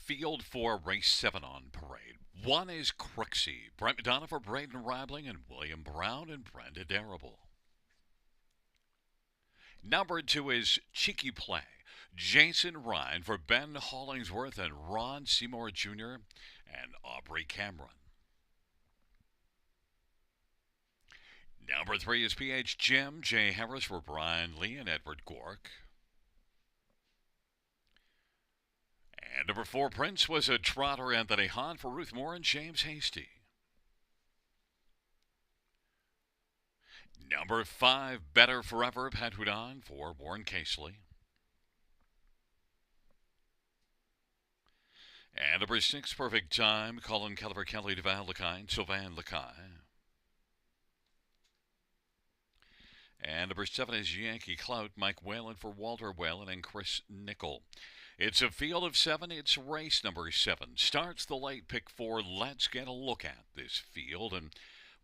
field for race 7 on parade. 1 is Crixie, Brent McDonough for Braden Ribling, and William Brown and Brenda Darrable. Number 2 is Cheeky Play, Jason Ryan for Ben Hollingsworth and Ron Seymour Jr. and Aubrey Cameron. Number 3 is PH Jim, Jay Harris for Brian Lee and Edward Gork. And number 4, Prince was a trotter, Anthony Hahn for Ruth Moore and James Hasty. Number 5, Better Forever, Pat Houdon for Warren Casely. And number 6, Perfect Time, Colin Kelleher, Kelly DeVal Lakai, Sylvain Lakai. And number 7 is Yankee Clout, Mike Whalen for Walter Whalen and Chris Nickel. It's a field of 7. It's race number 7. Starts the late pick 4. Let's get a look at this field. And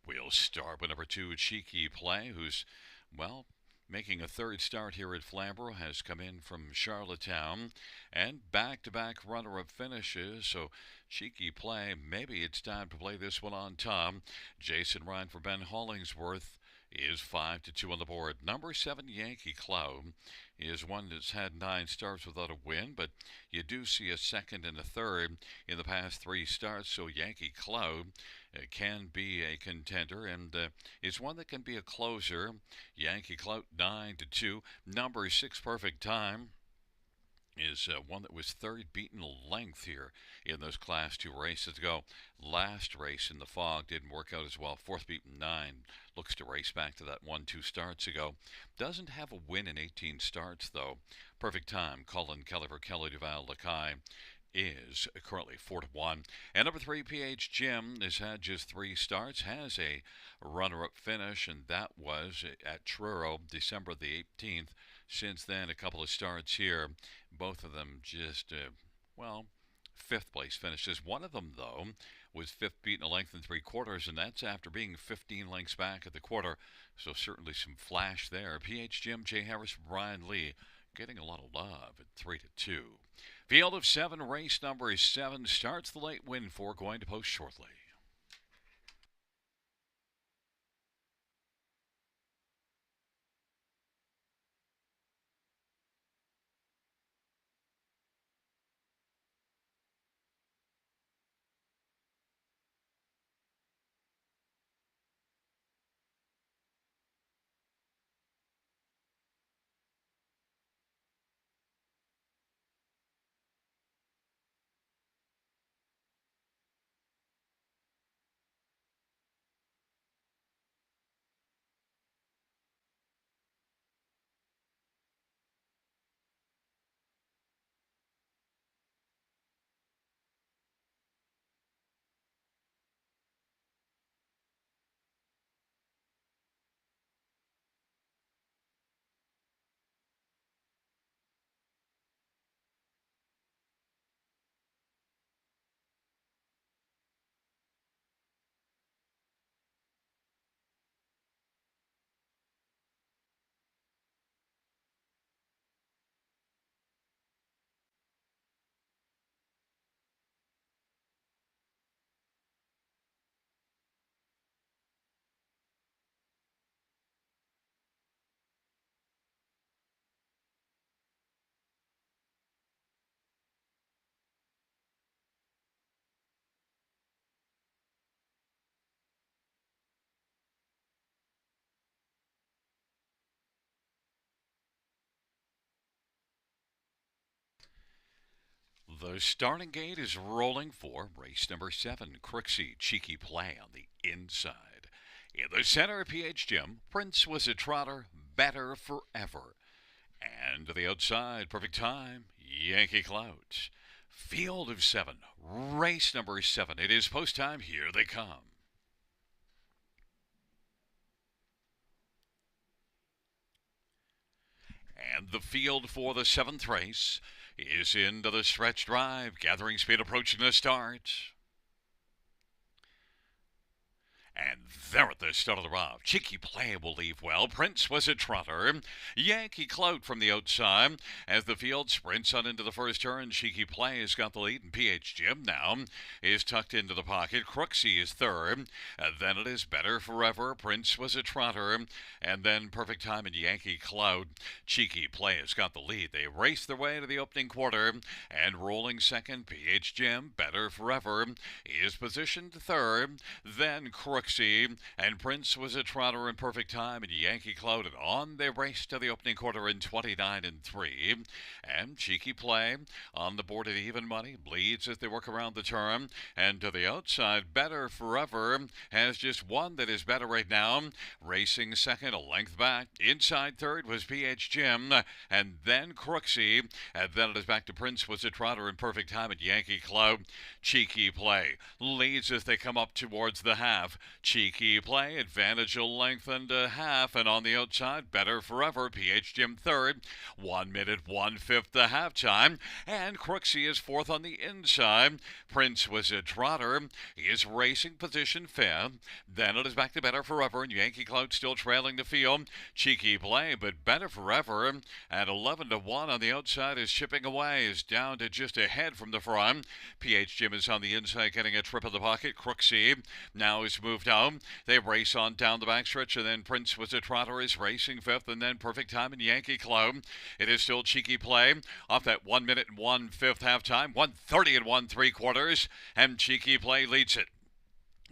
we'll start with number 2, Cheeky Play, who's, well, making a third start here at Flamboro, has come in from Charlottetown, and back-to-back runner-up finishes. So Cheeky Play, maybe it's time to play this one on top. Jason Ryan for Ben Hollingsworth is 5-2 on the board. Number 7, Yankee Cloud, is one that's had 9 starts without a win, but you do see a second and a third in the past 3 starts, so Yankee Cloud can be a contender and is one that can be a closer. Yankee Cloud 9-2. Number 6, Perfect Time, is one that was third beaten length here in those Class 2 races ago. Last race in the fog didn't work out as well. Fourth beaten 9. Looks to race back to that 1-2 starts ago. Doesn't have a win in 18 starts, though. Perfect Time, Colin Kelleher, Kelly DeVal Lakai, is currently 4-1. And number 3, PH Jim, has had just 3 starts, has a runner-up finish, and that was at Truro, December the 18th. Since then, a couple of starts here, both of them just, well, 5th place finishes. One of them, though, was 5th beaten a length and 3/4, and that's after being 15 lengths back at the quarter. So certainly some flash there. PH Jim, Jay Harris, Brian Lee, getting a lot of love at 3-2. Field of 7, race number 7, starts the late win for, going to post shortly. The starting gate is rolling for race number 7, Crixie, Cheeky Play on the inside. In the center, PH Jim, Prince was a trotter, Better Forever. And to the outside, Perfect Time, Yankee Clout. Field of 7, race number 7. It is post time. Here they come. And the field for the 7th race is into the stretch drive, gathering speed approaching the start. And there at the start of the round, Cheeky Play will leave well. Prince was a trotter. Yankee Clout from the outside. As the field sprints on into the first turn, Cheeky Play has got the lead, and PH Jim now is tucked into the pocket. Crooksy is third. Then it is Better Forever. Prince was a trotter. And then Perfect Time and Yankee Clout. Cheeky Play has got the lead. They race their way to the opening quarter. And rolling second, PH Jim, Better Forever, is positioned third. Then Crooksy and Prince was a trotter in Perfect Time, and Yankee Clout, and on they race to the opening quarter in 29 and 3. And Cheeky Play on the board at even money, bleeds as they work around the turn. And to the outside, Better Forever has just one that is better right now. Racing second, a length back. Inside third was PH Jim, and then Crooksy. And then it is back to Prince was a trotter in Perfect Time, and Yankee Clout. Cheeky Play leads as they come up towards the half. Cheeky Play, advantage a lengthened half, and on the outside, Better Forever, PH Jim third. 1 minute, 1/5 the halftime, and Crooksy is fourth on the inside. Prince was a trotter. He is racing position fifth. Then it is back to Better Forever, and Yankee Clout still trailing the field. Cheeky Play, but Better Forever at 11-1 on the outside is chipping away, is down to just ahead from the front. PH Jim is on the inside getting a trip of the pocket. Crooksy now is moved out. They race on down the backstretch, and then Prince was a trotter is racing fifth, and then Perfect Time and Yankee Clout. It is still Cheeky Play off that 1 minute and 1/5 halftime, 1:30 and 1/3, and Cheeky Play leads it.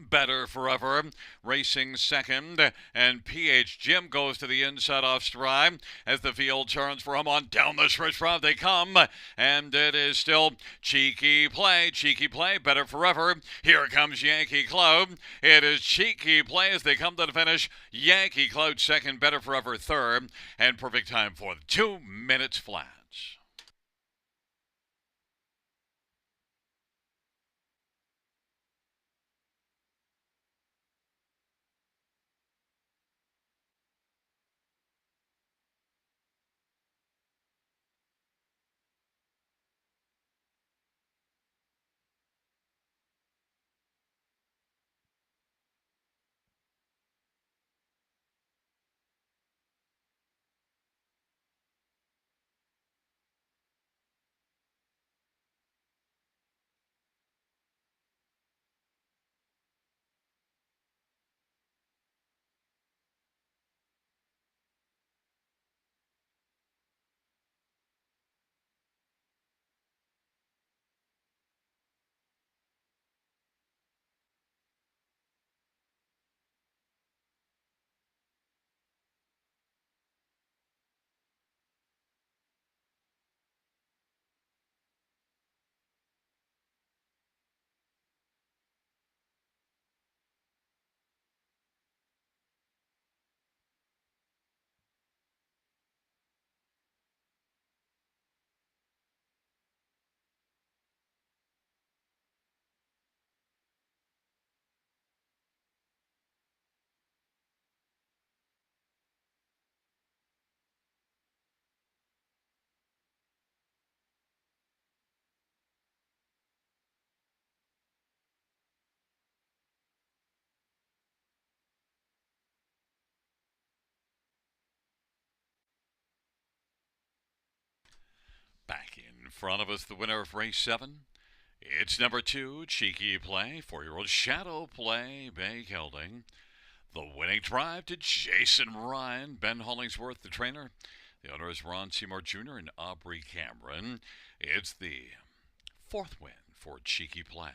Better Forever racing second, and PH Jim goes to the inside off stride as the field turns for him. On down the stretch route they come, and it is still Cheeky Play, Better Forever. Here comes Yankee Clout. It is Cheeky Play as they come to the finish. Yankee Clout second, Better Forever third, and Perfect Time for 2 minutes flats. Back in front of us, the winner of race 7. It's number 2, Cheeky Play, 4-year-old Shadow Play, Bay Gelding. The winning drive to Jason Ryan, Ben Hollingsworth, the trainer. The owner is Ron Seymour Jr. and Aubrey Cameron. It's the 4th win for Cheeky Play.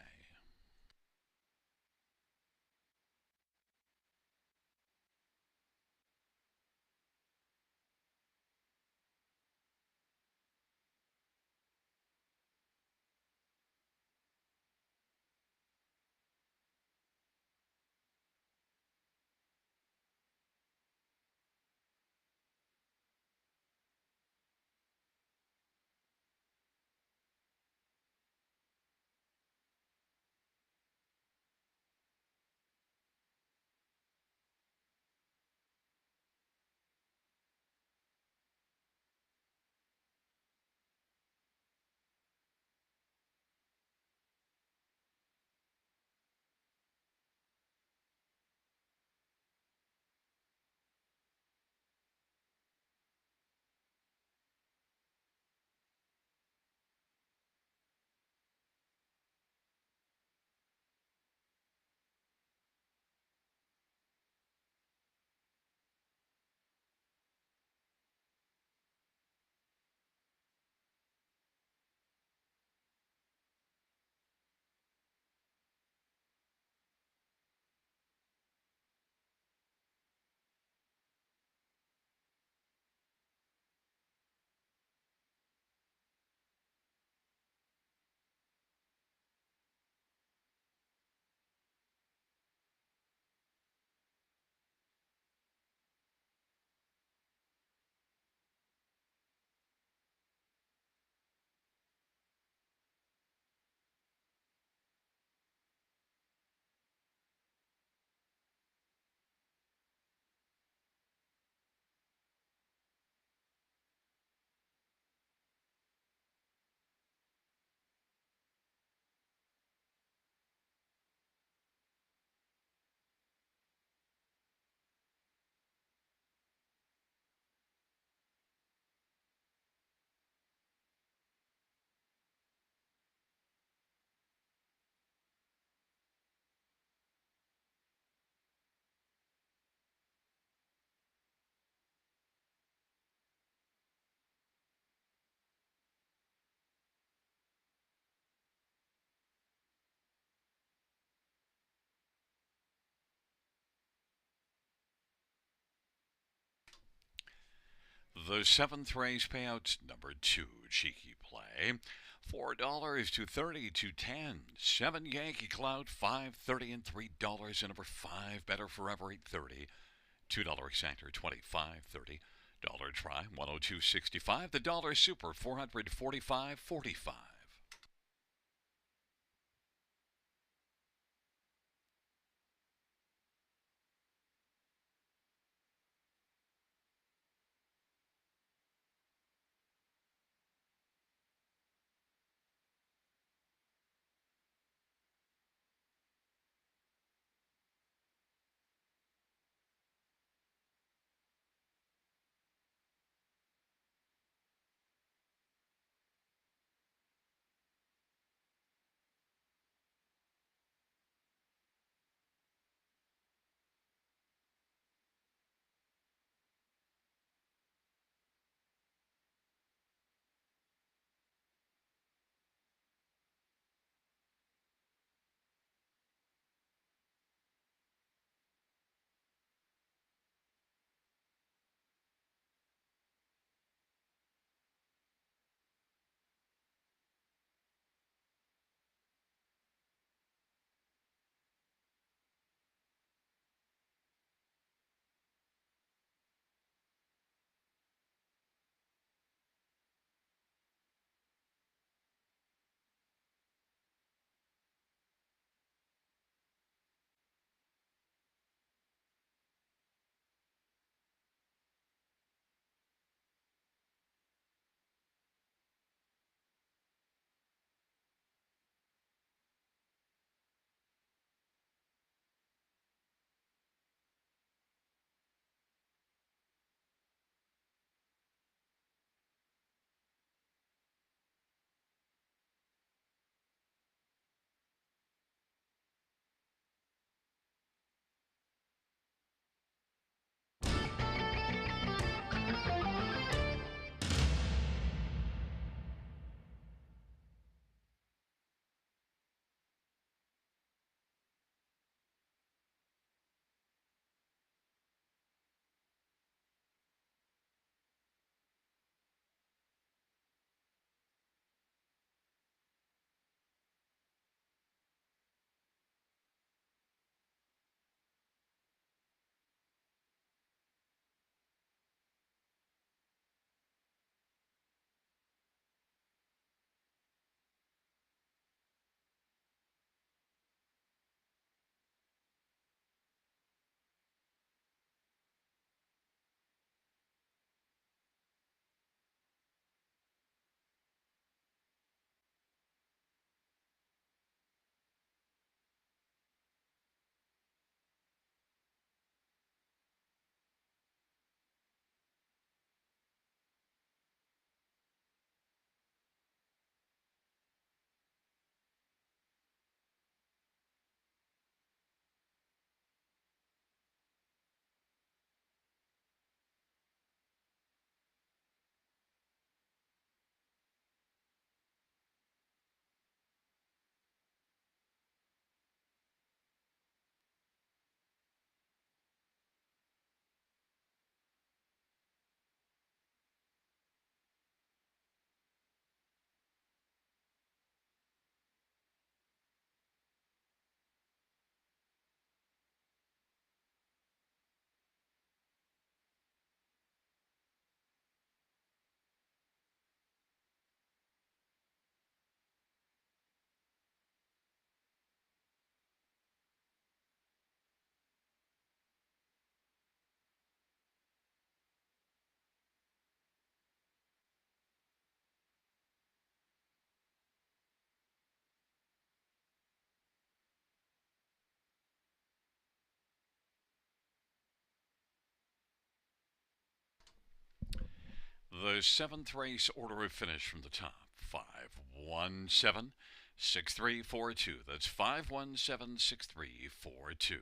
The seventh race payouts number 2, cheeky play. $4 to 30 to 10. 7 Yankee Cloud, 5.30 and $3. And number 5 Better Forever, 8.30. $2 exactor, 25.30. Dollar try, 102.65. The dollar super, 445.45. The seventh race order of finish from the top, 5176342. That's 5176342.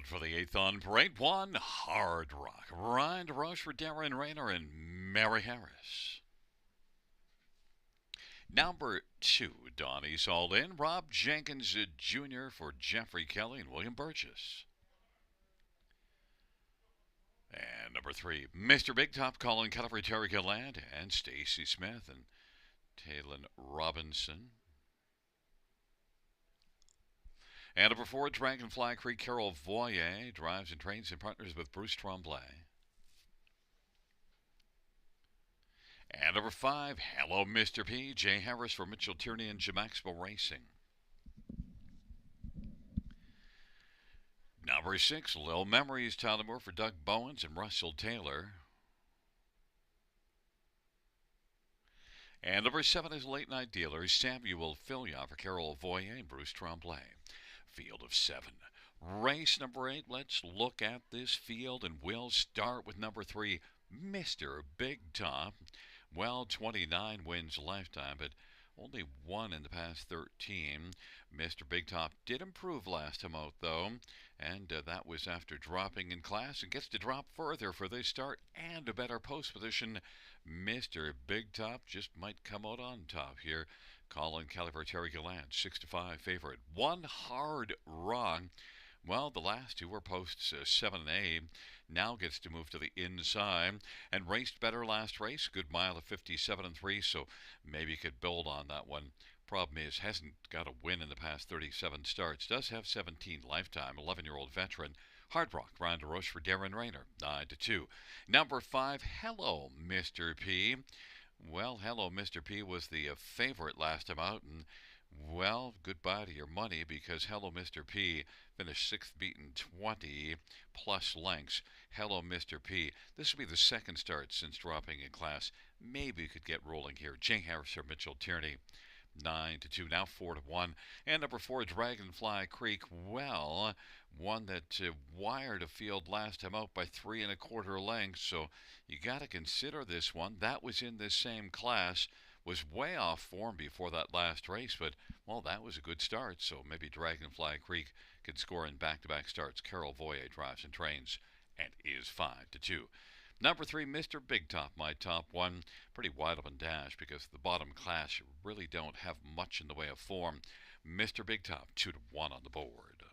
for the 8th on Parade 1, Hard Rock. Ryan DeRoche for Darren Rayner and Mary Harris. Number 2, Donnie's All In. Rob Jenkins Jr. for Jeffrey Kelly and William Burgess. And number 3, Mr. Big Top, Colin Keller for Terry Gallant and Stacy Smith and Taylon Robinson. And number 4, Dragonfly Creek, Carol Voyer drives and trains and partners with Bruce Tremblay. And number 5, Hello Mr. P, Jay Harris for Mitchell Tierney and Jamaxville Racing. Number 6, Lil Memories, Tyler Moore for Doug Bowens and Russell Taylor. And number 7 is Late Night Dealers, Samuel Filia for Carol Voyer and Bruce Tremblay. Field of 7. Race number 8, let's look at this field, and we'll start with number 3, Mr. Big Top. Well, 29 wins lifetime, but only one in the past 13. Mr. Big Top did improve last time out, though, and that was after dropping in class and gets to drop further for this start and a better post position. Mr. Big Top just might come out on top here. Colin Caliber, Terry Gallant, 6-5 favorite. One Hard Wrong. Well, the last two were posts 7A. Now gets to move to the inside and raced better last race. Good mile of 57-3, so maybe could build on that one. Problem is, hasn't got a win in the past 37 starts. Does have 17 lifetime. 11-year-old veteran. Hard Rock, Ryan DeRoche for Darren Rayner, 9-2. Number 5, Hello Mr. P. Well, Hello Mr. P was the favorite last time out, and well, goodbye to your money, because Hello Mr. P finished 6th, beaten 20 plus lengths. Hello Mr. P. This will be the second start since dropping in class. Maybe could get rolling here. Jay Harris or Mitchell Tierney. 9-2, now 4-1. And number 4, Dragonfly Creek. Well, one that wired a field last time out by 3 1/4 lengths. So you got to consider this one. That was in this same class. Was way off form before that last race, but well, that was a good start. So maybe Dragonfly Creek could score in back-to-back starts. Carol Voyer drives and trains and is 5-2. Number 3, Mr. Big Top, my top one. Pretty wide open dash because the bottom class, you really don't have much in the way of form. Mr. Big Top, 2-1 on the board.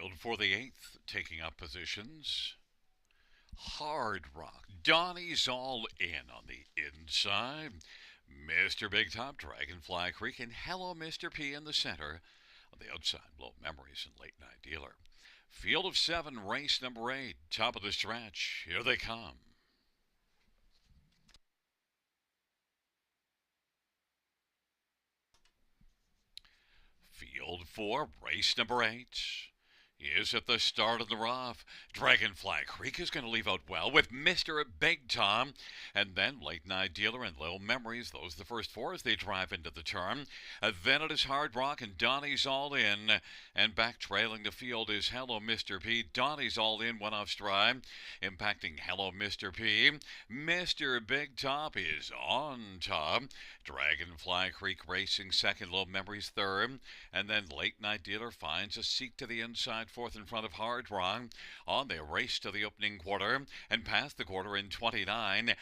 Field for the eighth, taking up positions. Hard Rock. Donnie's all in on the inside. Mr. Big Top, Dragonfly Creek, and Hello Mr. P in the center. On the outside, Blow Memories and Late Night Dealer. Field of 7, race number 8, top of the stretch. Here they come. Field 4, race number 8 is at the start of the rough. Dragonfly Creek is going to leave out well with Mr. Big Tom. And then Late Night Dealer and Little Memories. Those are the first four as they drive into the turn. Then it is Hard Rock and Donnie's all in. And back trailing the field is Hello Mr. P. Donnie's all in, went off stride. Impacting Hello Mr. P. Mr. Big Top is on top. Dragonfly Creek Racing second. Little Memories third. And then Late Night Dealer finds a seat to the inside, fourth in front of Hard Rock. On they race to the opening quarter and past the quarter in 29.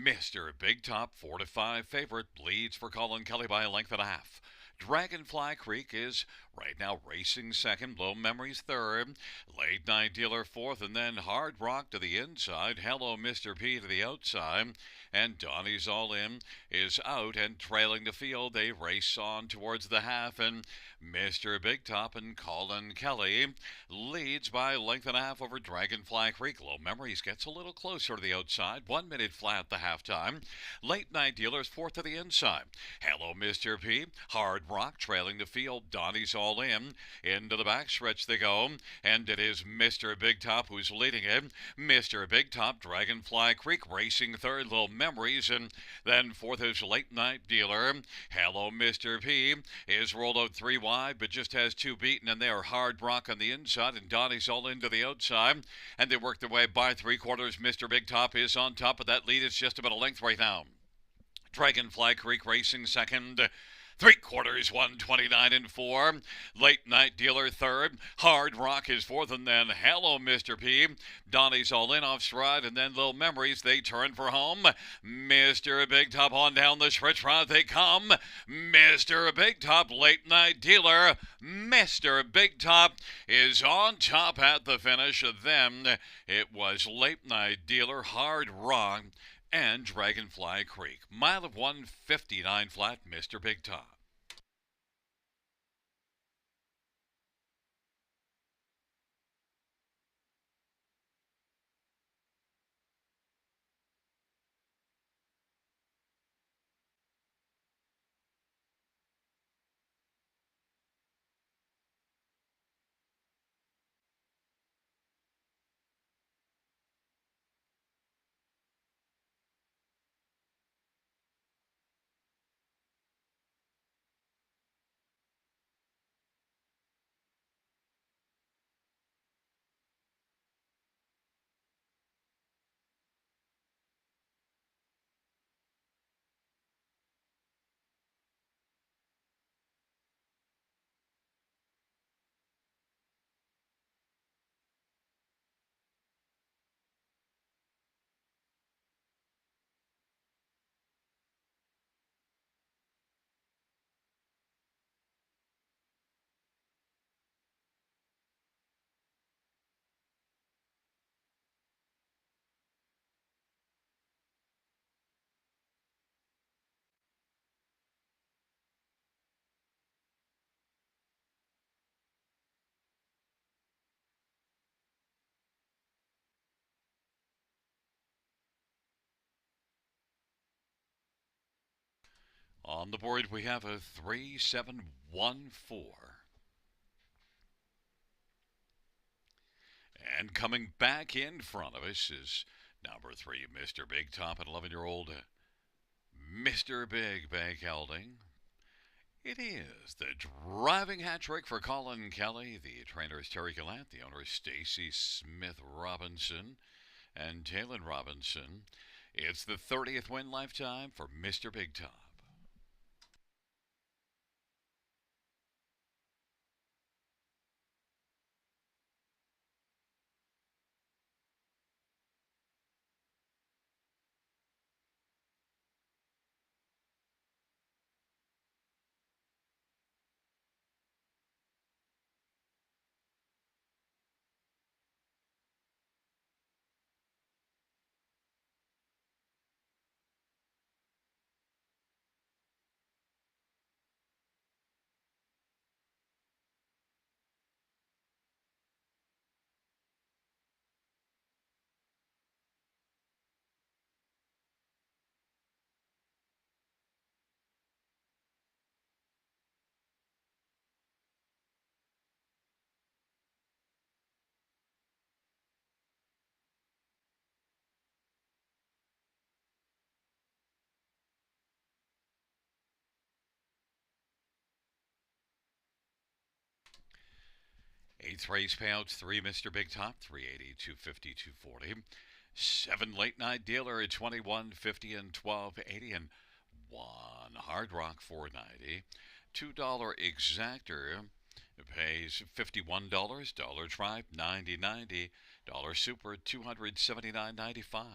Mr. Big Top, 4-5 favorite, leads for Colin Kelly by a length and a half. Dragonfly Creek is right now racing second, Low Memories third, Late Night Dealer fourth, and then Hard Rock to the inside, Hello Mr. P to the outside, and Donnie's All In is out and trailing the field. They race on towards the half, and Mr. Big Top and Colin Kelly leads by a length and a half over Dragonfly Creek. Low Memories gets a little closer to the outside, 1 minute flat at the halftime. Late Night Dealers fourth to the inside. Hello Mr. P, Hard Rock trailing the field. Donnie's All In. Into the backstretch they go, and it is Mr. Big Top who's leading it. Mr. Big Top, Dragonfly Creek racing third, Little Memories, and then fourth is Late Night Dealer. Hello Mr. P is rolled out 3 wide, but just has 2 beaten, and they are Hard Rock on the inside, and Donnie's All In to the outside, and they work their way by 3/4. Mr. Big Top is on top of that lead. It's just about a length right now. Dragonfly Creek racing second. 3/4, 129 and 4. Late Night Dealer third. Hard Rock is fourth, and then Hello Mr. P. Donnie's All In off stride, and then Little Memories. They turn for home. Mr. Big Top on down the stretch route they come. Mr. Big Top, Late Night Dealer. Mr. Big Top is on top at the finish. Then it was Late Night Dealer, Hard Rock, and Dragonfly Creek. Mile of 159 flat, Mr. Big Top. On the board, we have a 3-7-1-4. And coming back in front of us is number 3, Mr. Big Top, and 11-year-old Mr. Big Bank Elding. It is the driving hat trick for Colin Kelly. The trainer is Terry Gallant. The owner is Stacy Smith Robinson and Taylor Robinson. It's the 30th win lifetime for Mr. Big Top. Race payouts, 3 Mr. Big Top, 380, 250, 240. 7 Late Night Dealer at 21.50 and 12.80, and 1 Hard Rock 4.90. $2 Exactor pays $51. Dollar Tribe 90.90. Dollar Super 279.95.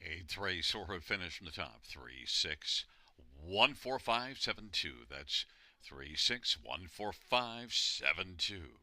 Eighth race, Sora finished from the top. 3-6-1-4-5-7-2. That's 3-6-1-4-5-7-2.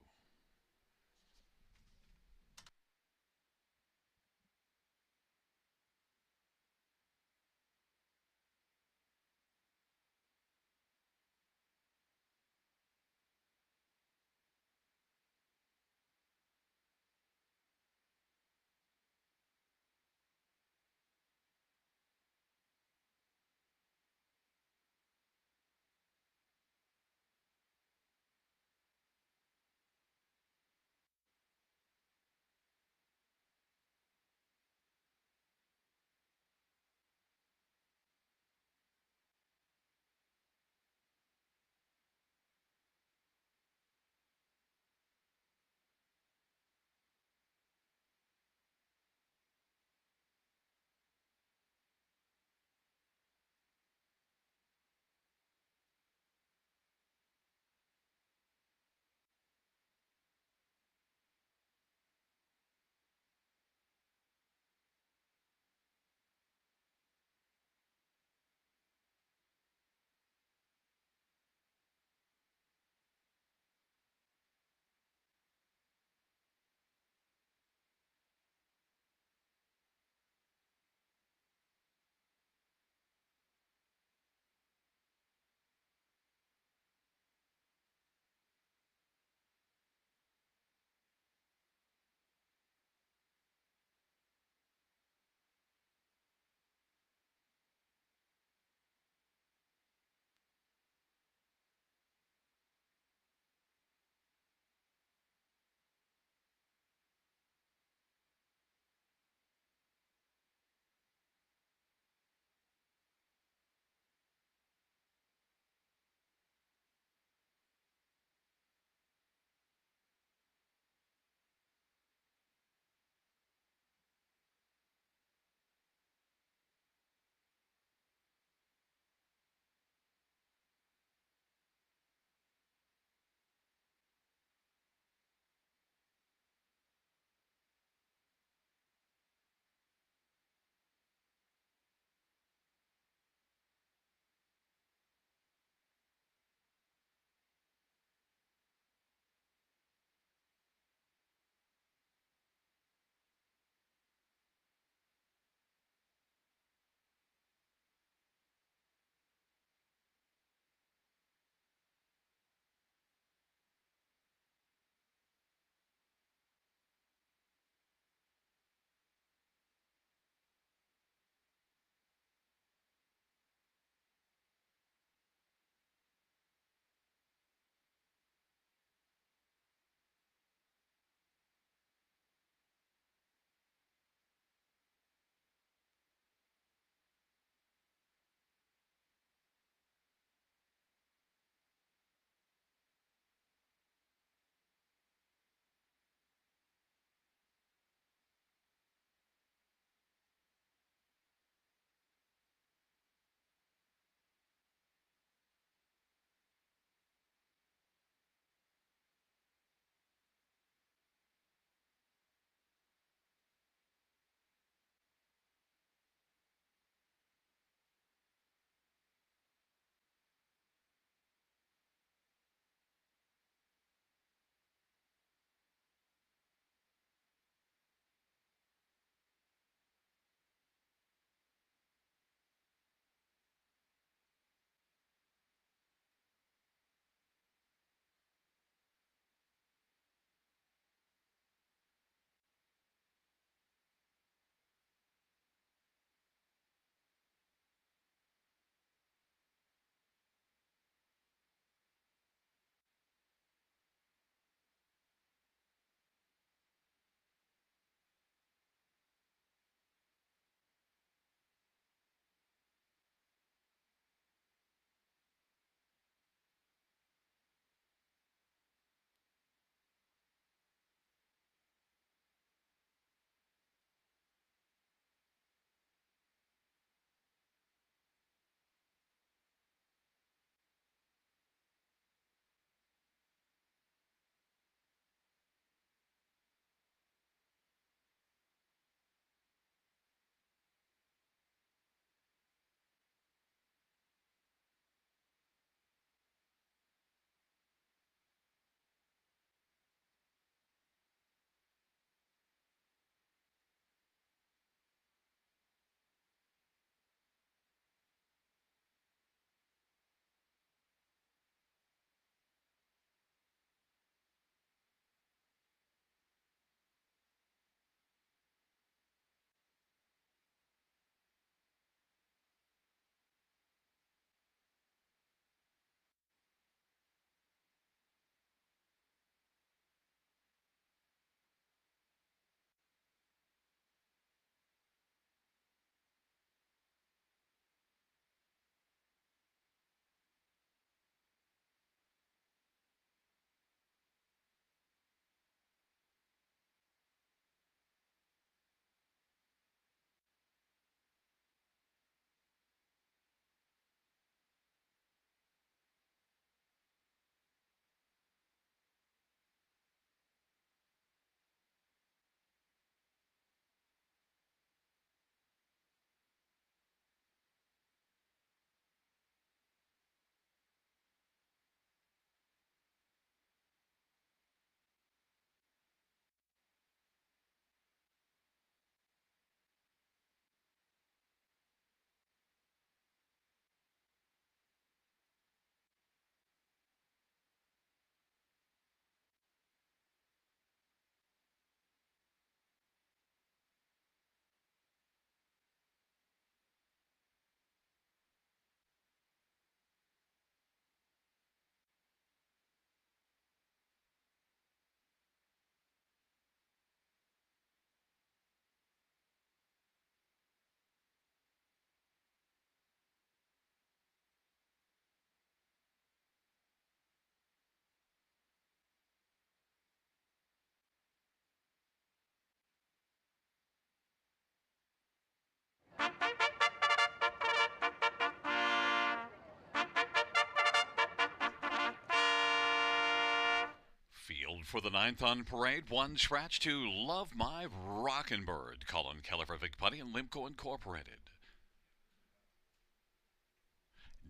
for the ninth on parade, one scratch to Love My Rockin' Bird. Colin Keller for Vic Putty and Limco Incorporated.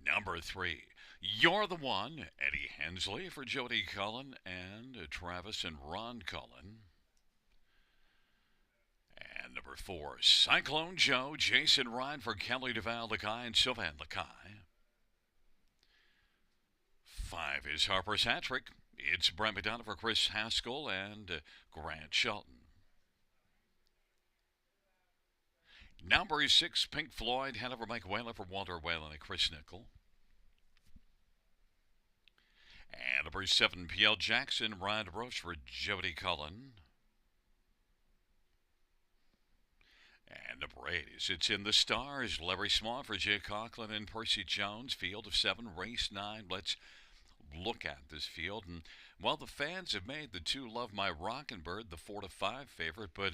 Number 3, You're the One, Eddie Hensley for Jody Cullen and Travis and Ron Cullen. And number 4, Cyclone Joe, Jason Ryan for Kelly DeVal Lakai and Sylvan Lakai. 5 is Harper's Hat Trick. It's Brent McDonough for Chris Haskell and Grant Shelton. Number 6, Pink Floyd, Hanover Mike Whalen for Walter Whalen and Chris Nickel. And number 7, P.L. Jackson, Ryan Roche for Jody Cullen. And number 8 is It's in the Stars, Larry Swan for Jay Conklin and Percy Jones. Field of 7, race 9. Let's look at this field. And while the fans have made the 2 Love My Rockin' Bird the 4-5 favorite, but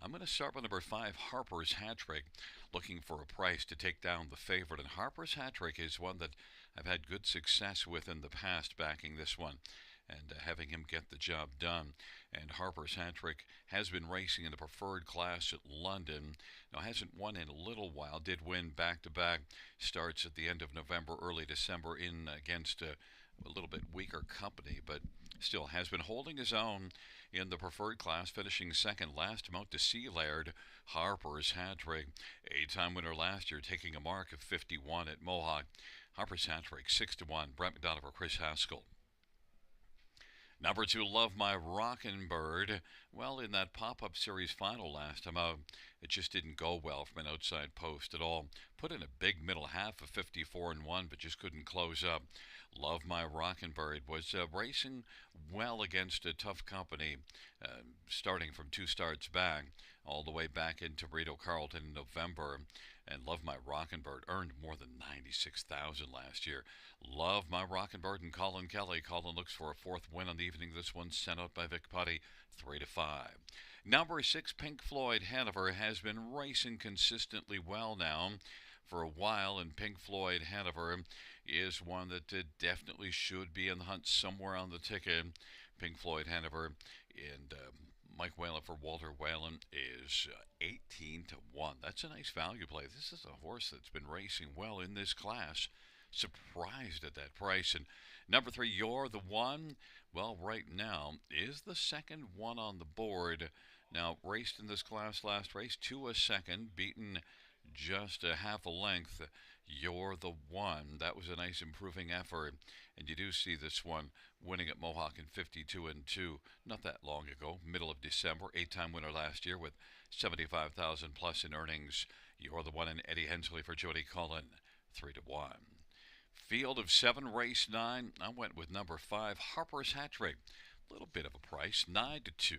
I'm going to start with number 5, Harper's Hat Trick, looking for a price to take down the favorite. And Harper's Hat Trick is one that I've had good success with in the past, backing this one and having him get the job done. And Harper's Hat Trick has been racing in the preferred class at London. Now, hasn't won in a little while. Did win back-to-back starts at the end of November, early December in against a little bit weaker company, but still has been holding his own in the preferred class, finishing second last amount to Sea Laird. Harper's Hat Trick, 8-time winner last year, taking a mark of 51 at Mohawk. Harper's Hat Trick, 6-1. Brent McDonough for Chris Haskell. Number 2, Love My Rockin' Bird. Well, in that pop-up series final last time out, it just didn't go well from an outside post at all. Put in a big middle half of 54-1, but just couldn't close up. Love My Rockin' Bird was racing well against a tough company, starting from 2 starts back, all the way back into Rito Carlton in November. And Love My Rockin' Bird earned more than $96,000 last year. Love My Rockin' Bird and Colin Kelly. Colin looks for a 4th win on the evening. This one's sent out by Vic Putty, 3-5. Number 6, Pink Floyd, Hanover, has been racing consistently well now for a while, and Pink Floyd, Hanover, is one that definitely should be in the hunt somewhere on the ticket. Pink Floyd, Hanover, and Mike Whalen for Walter Whalen is 18-1. That's a nice value play. This is a horse that's been racing well in this class. Surprised at that price. And number 3, You're the One. Well, right now is the second one on the board. Now, raced in this class last race, 2 a second, beaten just a half a length. You're the One. That was a nice improving effort. And you do see this one winning at Mohawk in 52-2 not that long ago, middle of December. 8-time winner last year with $75,000 plus in earnings. You're the One, and Eddie Hensley for Jody Cullen, 3-1. Field of 7, race 9. I went with number 5, Harper's Hat Trick. A little bit of a price, 9-2.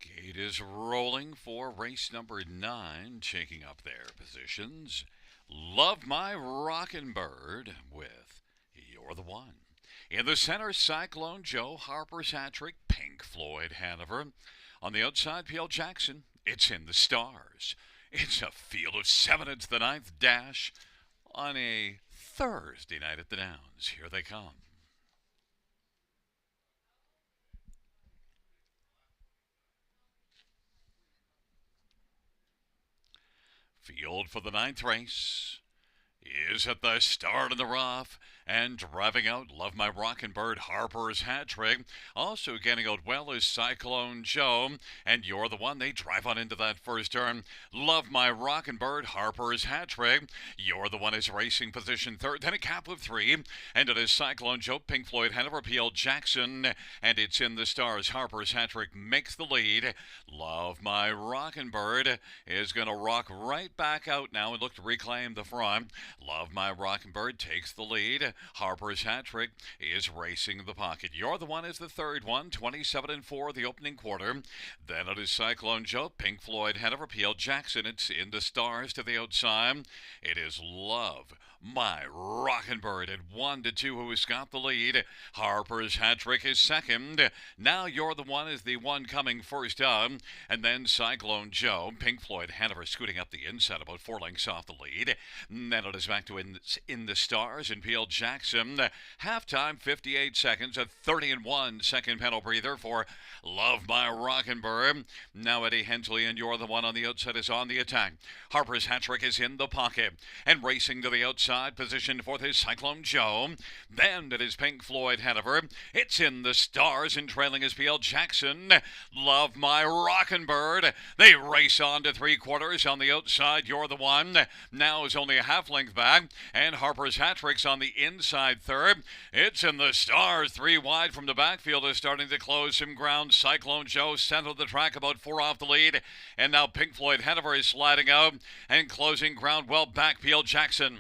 Gate is rolling for race number 9, shaking up their positions. Love My Rockin' Bird with You're the One. In the center, Cyclone Joe, Harper's Hat Trick, Pink Floyd, Hanover. On the outside, P.L. Jackson, It's in the Stars. It's a field of 7. It's the 9th dash on a Thursday night at the Downs. Here they come. Field for the 9th race. is at the start of the rough. And driving out, Love My Rockin' Bird, Harper's hat trick. Also getting out well is Cyclone Joe. And You're the One. They drive on into that first turn. Love My Rockin' Bird, Harper's hat trick. You're the One is racing position third. Then a cap of three. And it is Cyclone Joe, Pink Floyd, Hanover, P.L. Jackson. And it's in the stars. Harper's hat trick makes the lead. Love My Rockin' Bird is going to rock right back out now and look to reclaim the front. Love My Rockin' Bird takes the lead. Harper's hat trick is racing the pocket. You're the One is the third one, 27-4 the opening quarter. Then it is Cyclone Joe, Pink Floyd, Hanover, P.L. Jackson. It's in the stars to the outside. It is Love My Rockin' Bird at 1-2 who has got the lead. Harper's hat trick is second. Now You're the One is the one coming first up. And then Cyclone Joe, Pink Floyd, Hanover scooting up the inside about 4 lengths off the lead. Then it is back to in the stars and P.L. Jackson. Halftime 58 seconds, a 30-1 second pedal breather for Love My Rockin' Bird. Now Eddie Hensley and You're the One on the outside is on the attack. Harper's hat trick is in the pocket and racing to the outside, positioned for this Cyclone Joe. Then it is Pink Floyd Hanover. It's in the stars and trailing is P.L. Jackson. Love My Rockin' Bird. They race on to three quarters on the outside. You're the One. Now is only a half length back, and Harper's hat trick's on the inside third. It's in the stars. 3 wide from the backfield is starting to close some ground. Cyclone Joe center of the track about 4 off the lead, and now Pink Floyd Hanover is sliding out and closing ground well back. P.L. Jackson.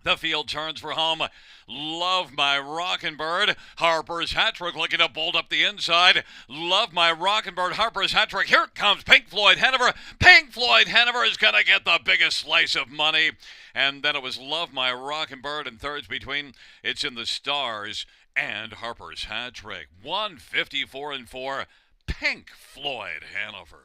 The field turns for home. Love My Rockin' Bird. Harper's hat trick looking to bolt up the inside. Love My Rockin' Bird. Harper's hat trick. Here comes Pink Floyd Hanover. Pink Floyd Hanover is going to get the biggest slice of money. And then it was Love My Rockin' Bird and thirds between It's in the Stars and Harper's hat trick. 154-4. Pink Floyd Hanover.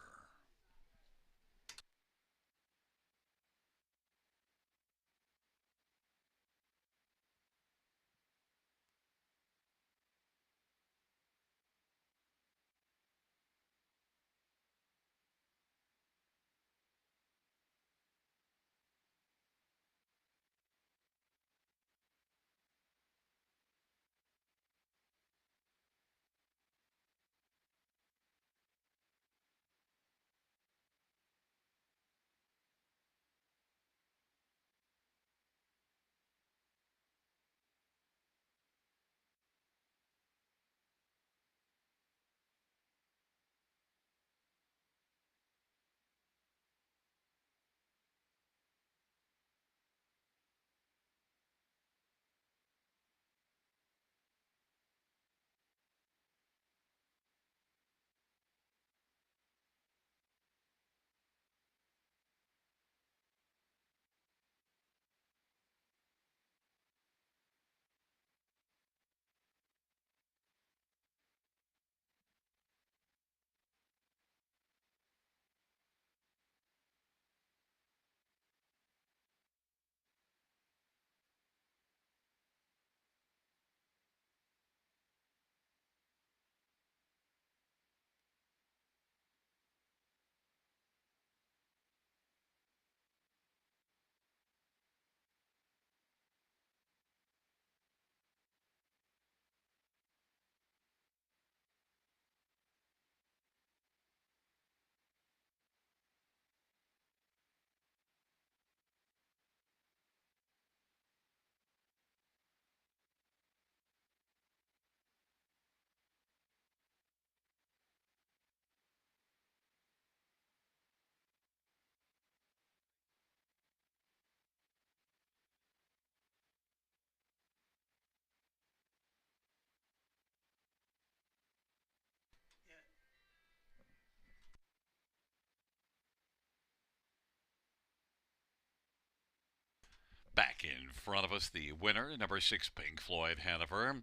Back in front of us, the winner, number 6, Pink Floyd Hanover.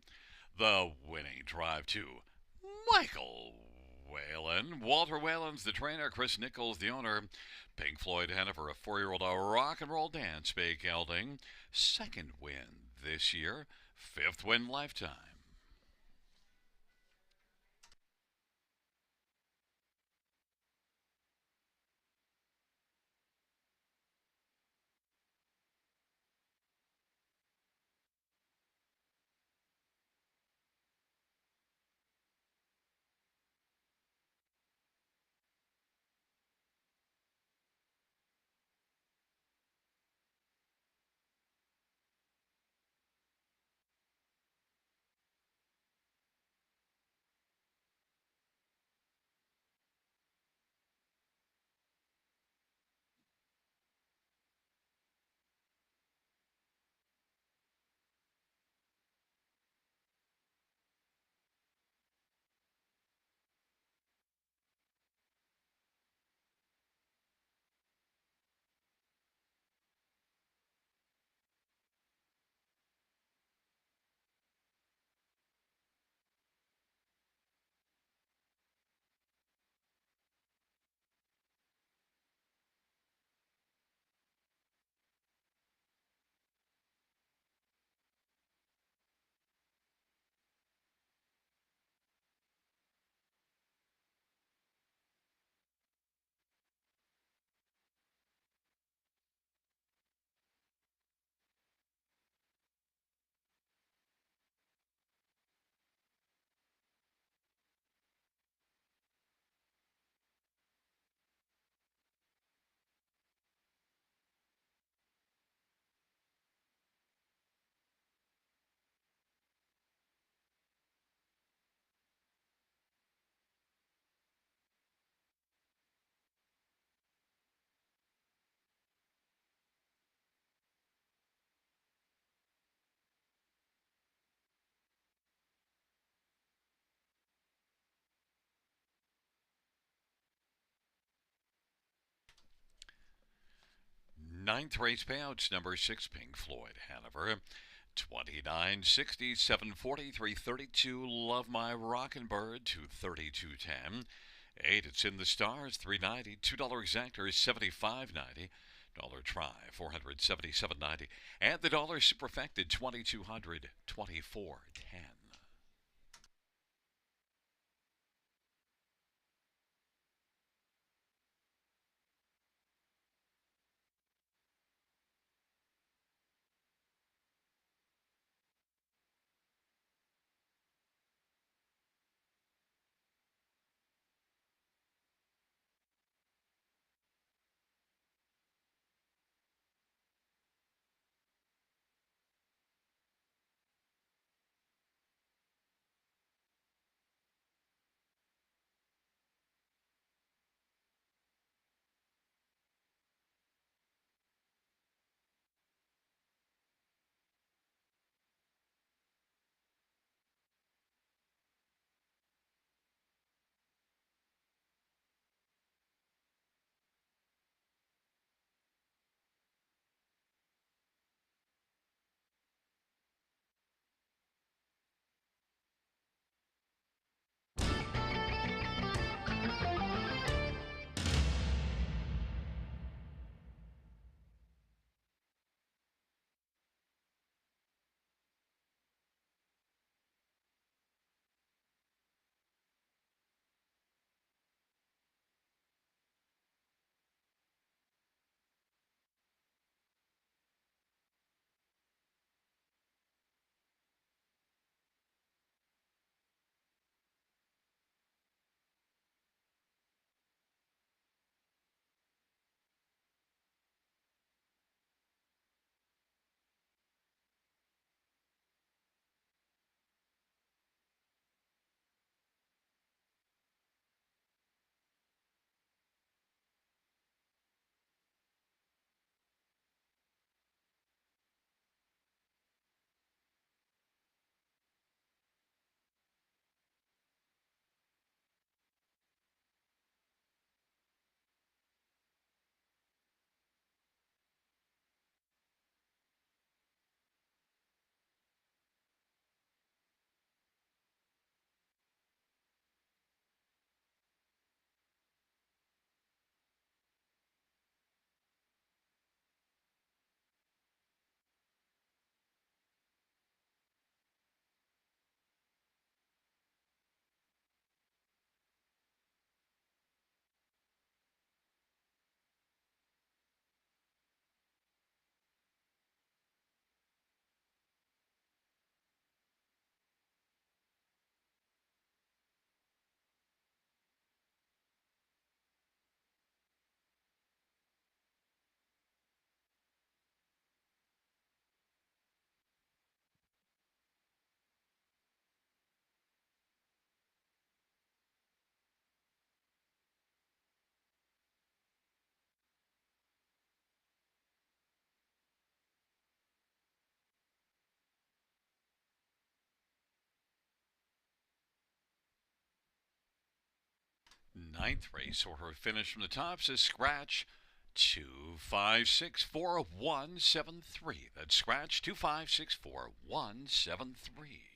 The winning drive to Michael Whalen. Walter Whalen's the trainer, Chris Nichols the owner. Pink Floyd Hanover, a 4-year-old rock and roll dance, Bay Gelding. Second win this year, 5th win lifetime. Ninth race payouts, number 6, Pink Floyd, Hanover. 2960, 740, 332, Love My Rockin' Bird, 232.10. 8, It's in the Stars, 390, $2 exactor, 75.90. Dollar try, 477.90. And the dollar superfected, 2200, 24.10. Ninth race order finish from the top says scratch 2564173. That's scratch 2564173.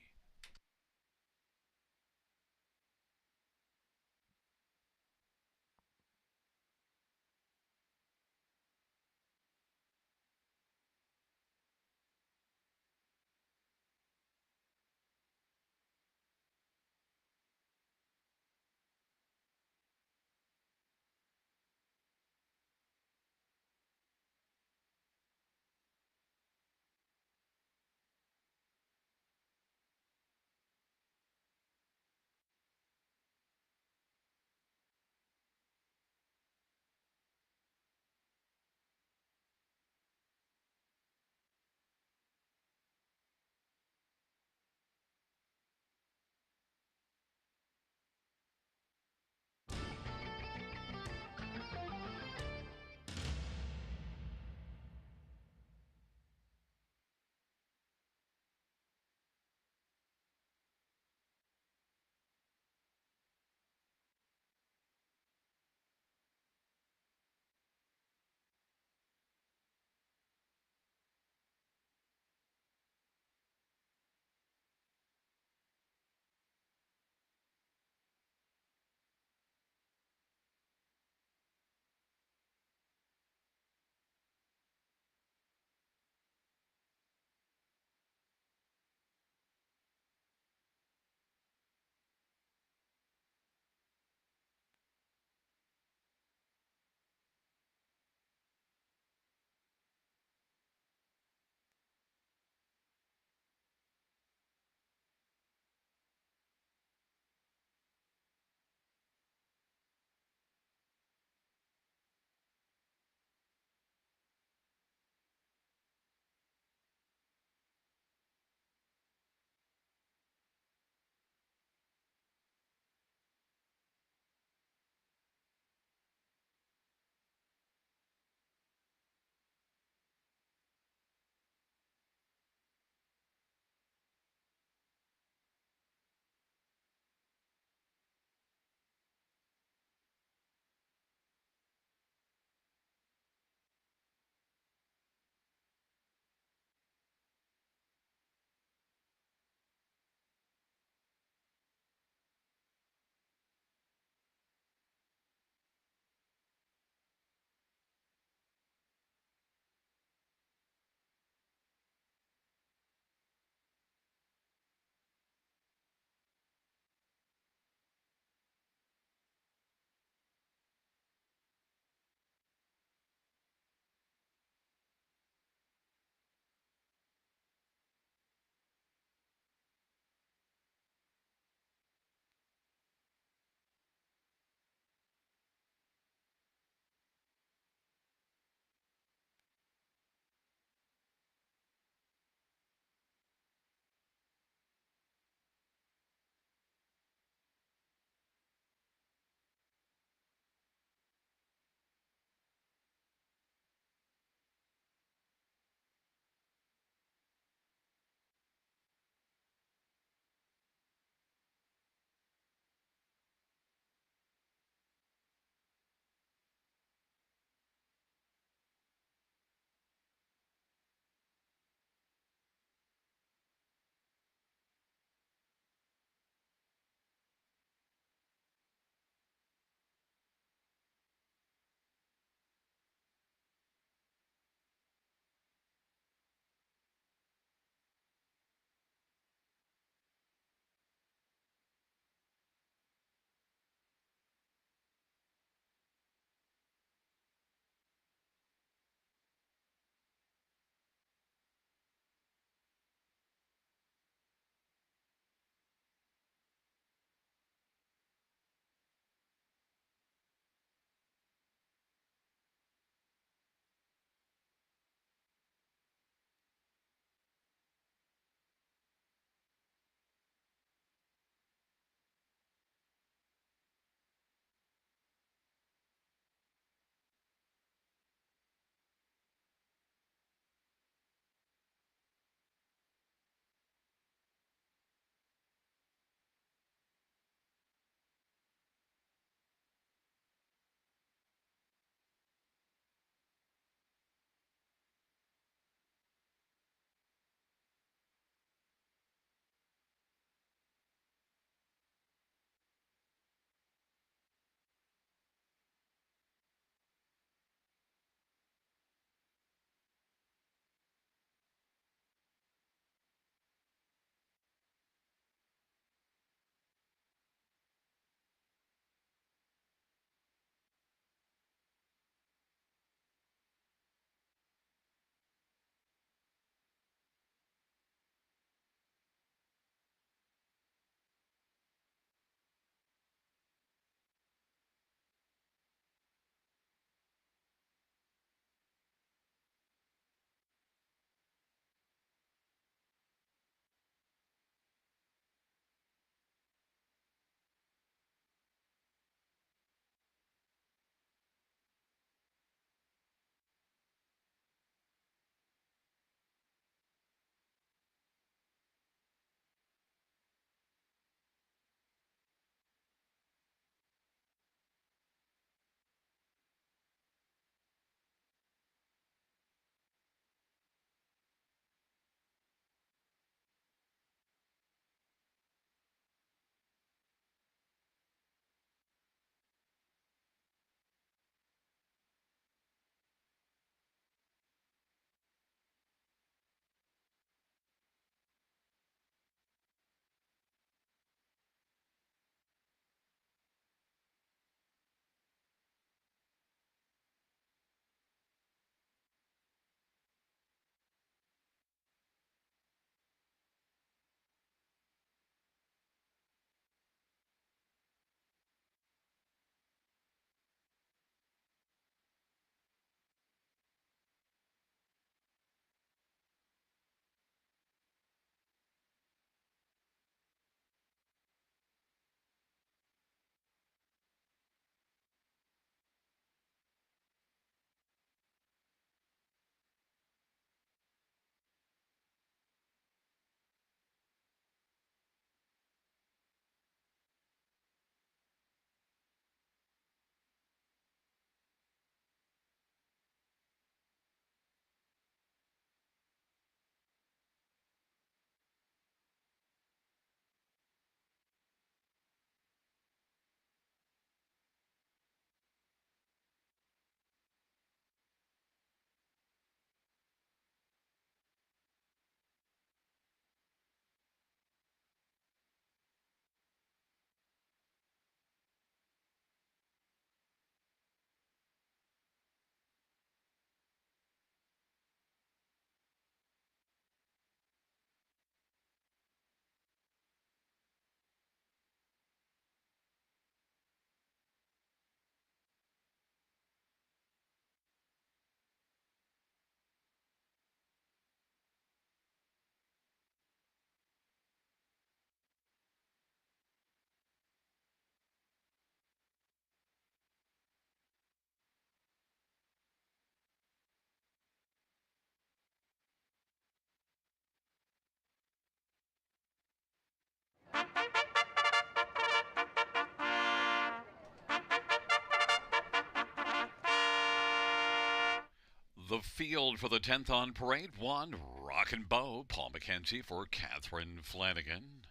The field for the 10th on parade, 1, Rockin' Bow, Paul McKenzie for Catherine Flanagan.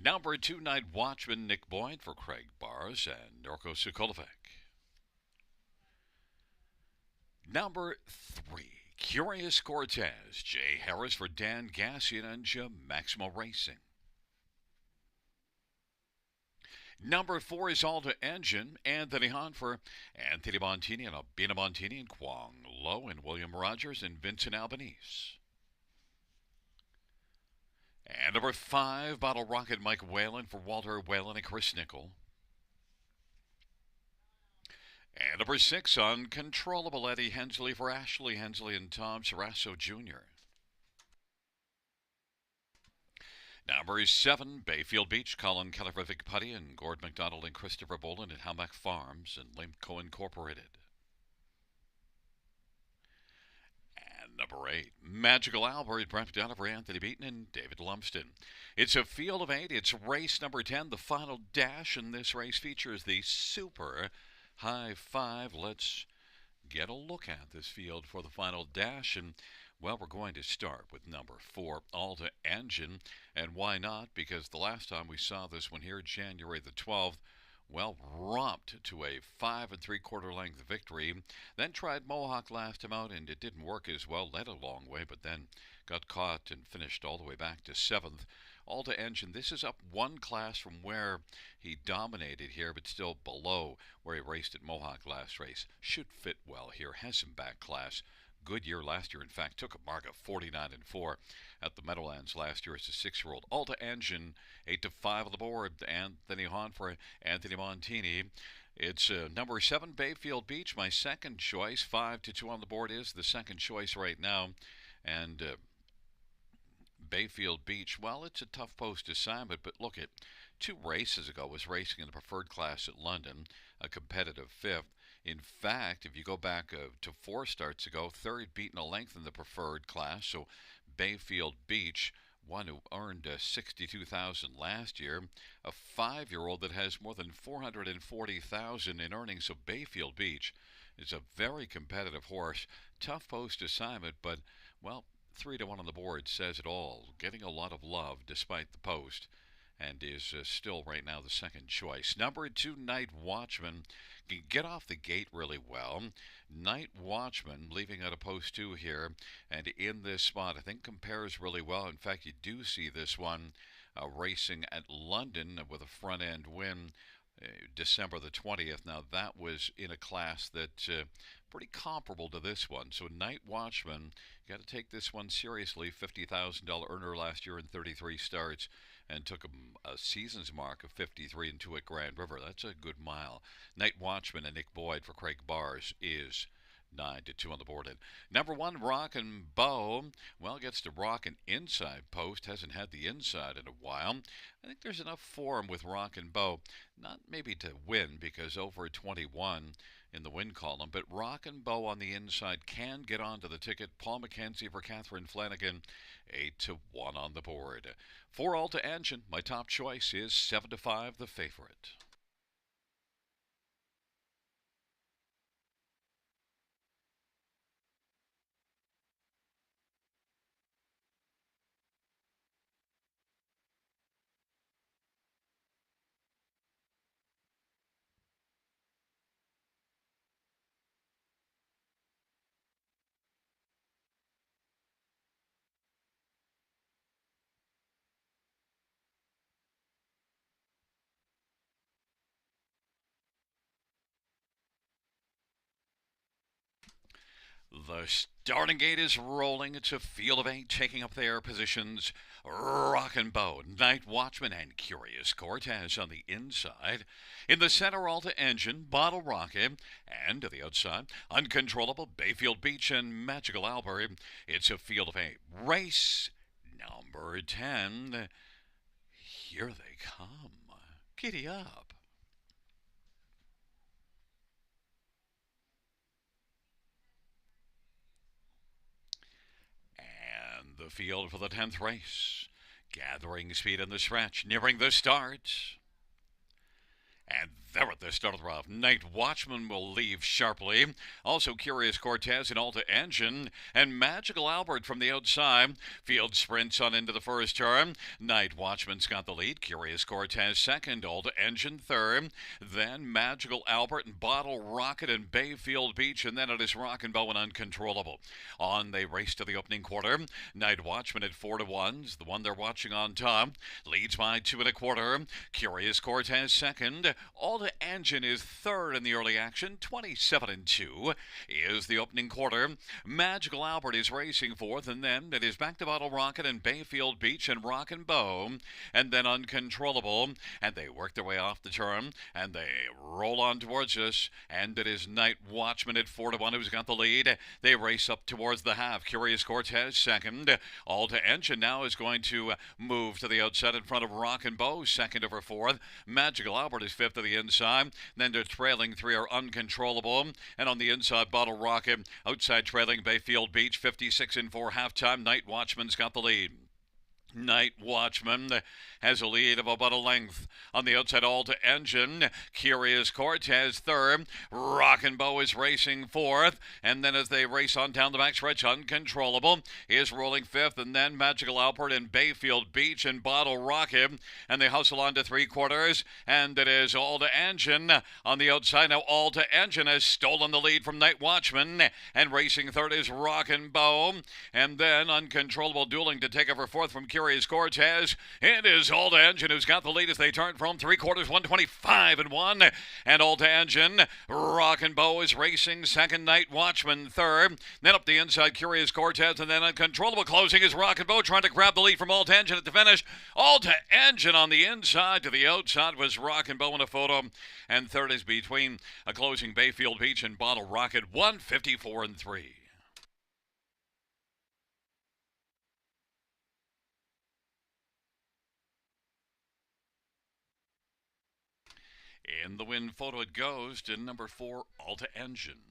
Number 2, Night Watchman, Nick Boyd for Craig Bars and Norko Sokolovic. Number 3, Curious Cortez, Jay Harris for Dan Gassian and Maximo Racing. Number 4 is Alta Engine, Anthony Hahn for Anthony Montini and Albina Montini and Kwong Lo and William Rogers and Vincent Albanese. And number 5, Bottle Rocket, Mike Whalen for Walter Whalen and Chris Nickel. And number 6, Uncontrollable, Eddie Hensley for Ashley Hensley and Tom Sarasso Jr. Number 7, Bayfield Beach, Colin Keller for Vic Putty and Gord McDonald and Christopher Boland at Halmack Farms and Limco Incorporated. And number 8, Magical Albert, Brent McDonough for Anthony Beaton and David Lumsden. It's a field of 8. It's race number 10, the final dash, and this race features the Super High 5. Let's get a look at this field for the final dash, and well, we're going to start with number 4, Alta Engine. And why not? Because the last time we saw this one here, January the 12th, well, romped to a 5 3/4 length victory. Then tried Mohawk last time out, and it didn't work as well. Led a long way, but then got caught and finished all the way back to 7th. Alta Engine, this is up one class from where he dominated here, but still below where he raced at Mohawk last race. Should fit well here. Has some back class. Good year last year. In fact, took a mark of 49-4 at the Meadowlands last year as a 6-year-old. Alta Engine, 8-5 on the board. Anthony Hahn for Anthony Montini. It's number 7, Bayfield Beach, my second choice. 5-2 on the board is the second choice right now. And Bayfield Beach, well, it's a tough post assignment, but look at 2 races ago was racing in the preferred class at London, a competitive 5th. In fact, if you go back to 4 starts ago, 3rd beaten a length in the preferred class. So Bayfield Beach, one who earned $62,000 last year, a 5-year-old that has more than $440,000 in earnings. So Bayfield Beach is a very competitive horse. Tough post assignment, but well, 3-1 on the board says it all. Getting a lot of love despite the post, and is still right now the second choice. Number 2, Night Watchman, can get off the gate really well. Night Watchman leaving out a post 2 here, and in this spot I think compares really well. In fact, you do see this one racing at London with a front end win December the 20th. Now that was in a class that pretty comparable to this one. So Night Watchman, got to take this one seriously. $50,000 earner last year in 33 starts, and took a season's mark of 53 and 2 at Grand River. That's a good mile. Night Watchman and Nick Boyd for Craig Bars is 9-2 on the board. And number 1, Rockin' Bow, well, gets to rock an inside post. Hasn't had the inside in a while. I think there's enough form with Rockin' Bow, not maybe to win, because over 21 in the win column, but Rockin' Bow on the inside can get onto the ticket. Paul McKenzie for Catherine Flanagan, 8-1 on the board. For Alta Engine, my top choice is 7-5, the favorite. The starting gate is rolling. It's a field of 8 taking up their positions. Rockin' Bow, Night Watchman, and Curious Cortez on the inside. In the center, Alta Engine, Bottle Rocket, and to the outside, Uncontrollable, Bayfield Beach, and Magical Albert. It's a field of 8. Race number 10. Here they come. Giddy up. The field for the 10th race. Gathering speed in the stretch, nearing the start. And There at the start of the round. Night Watchman will leave sharply. Also, Curious Cortez and Alta Engine. And Magical Albert from the outside. Field sprints on into the first turn. Night Watchman's got the lead. Curious Cortez second. Alta Engine third. Then Magical Albert and Bottle Rocket and Bayfield Beach. And then it is Rockin' Bow and Uncontrollable. On they race to the opening quarter. Night Watchman at 4-1. The one they're watching on top. Leads by 2 1/4. Curious Cortez second. Alta Engine is third in the early action. 27-2 is the opening quarter. Magical Albert is racing fourth, and then it is back to Bottle Rocket and Bayfield Beach and Rockin' Bow, and then Uncontrollable, and they work their way off the turn, and they roll on towards us, and it is Night Watchman at 4-1 who's got the lead. They race up towards the half. Curious Cortez second. Alta Engine now is going to move to the outside in front of Rockin' Bow, second over fourth. Magical Albert is fifth to the inside. Then the trailing three are Uncontrollable. And on the inside, Bottle Rocket. Outside trailing Bayfield Beach, 56-4 halftime. Night Watchman's got the lead. Night Watchman has a lead of about a length. On the outside, Alta Engine. Curious Cortez third. Rockin' Bow is racing fourth. And then as they race on down the backstretch, Uncontrollable is rolling fifth. And then Magical Albert and Bayfield Beach and Bottle Rocket. And they hustle on to 3/4. And it is Alta Engine on the outside. Now Alta Engine has stolen the lead from Night Watchman. And racing third is Rockin' Bow. And then Uncontrollable dueling to take over fourth from Curious Cortez. It is Alta Engine who's got the lead as they turn from 3/4, 125-1. And Alta Engine, Rockin' Bow is racing second. Night Watchman third. Then up the inside, Curious Cortez, and then Uncontrollable closing is Rockin' Bow trying to grab the lead from Alta Engine at the finish. Alta Engine on the inside to the outside was Rockin' Bow in a photo. And third is between a closing Bayfield Beach and Bottle Rocket, 154-3. In the win photo, it goes to number 4, Alta Engine.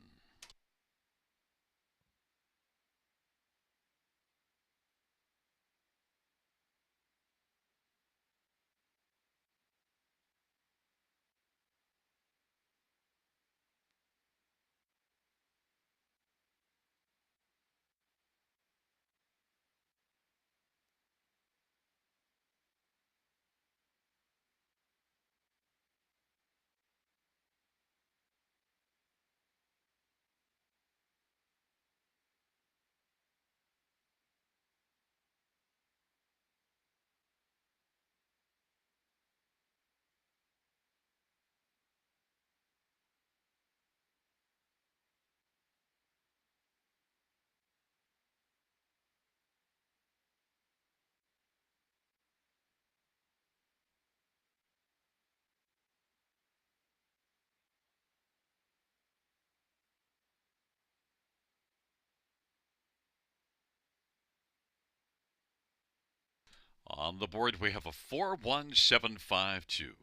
On the board, we have a 41752.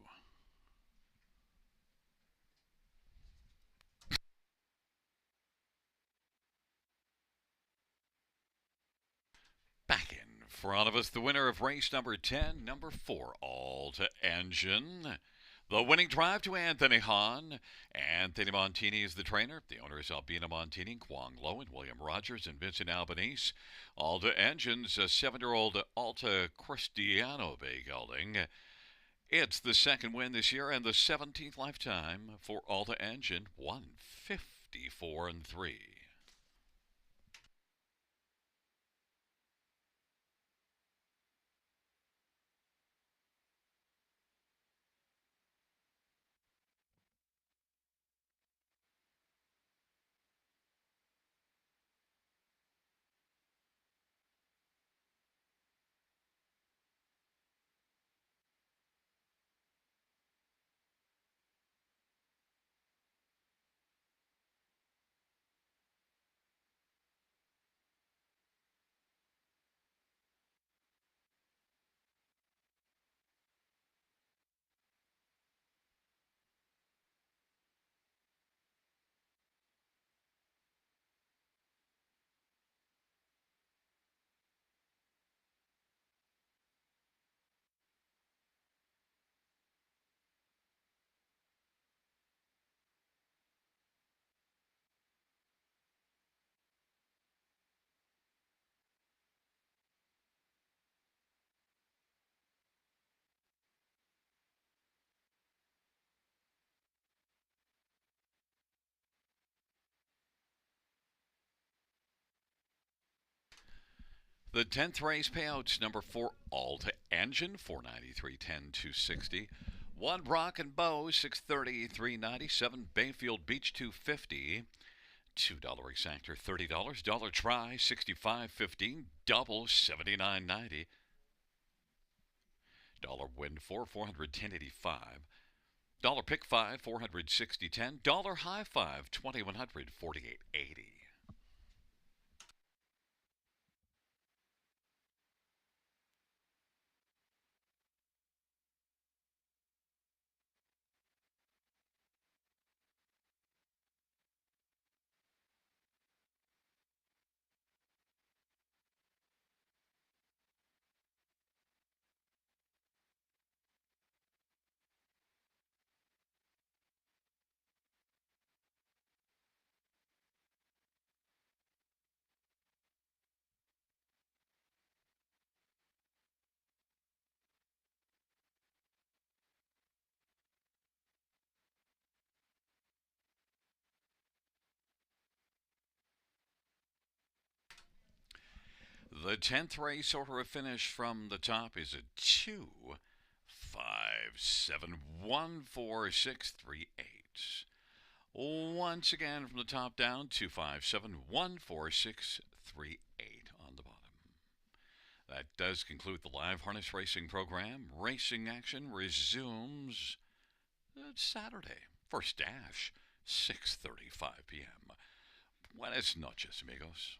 Back in front of us, the winner of race number 10, number 4, Alta Engine. The winning drive to Anthony Hahn. Anthony Montini is the trainer. The owners Albina Montini, Kwong Lo, and William Rogers, and Vincent Albanese. Alta Engine's a 7-year-old Alta Cristiano Bay gelding. It's the second win this year and the 17th lifetime for Alta Engine, 154-3. The 10th race payouts number 4 Alta Engine 493 10 260. 1 Rock and Bow 630 397. Bayfield Beach 250. $2 exactor $30. Dollar try 65.15. Double 79.90. Dollar win 410.85. Dollar pick 5 460.10. Dollar high 5 2100 The 10th race order of finish from the top is a 2, 5, 7, 1, 4, 6, 3, 8. Once again from the top down, 2, 5, 7, 1, 4, 6, 3, 8 on the bottom. That does conclude the live harness racing program. Racing action resumes Saturday. First dash, 6:35 p.m. Buenas noches, amigos.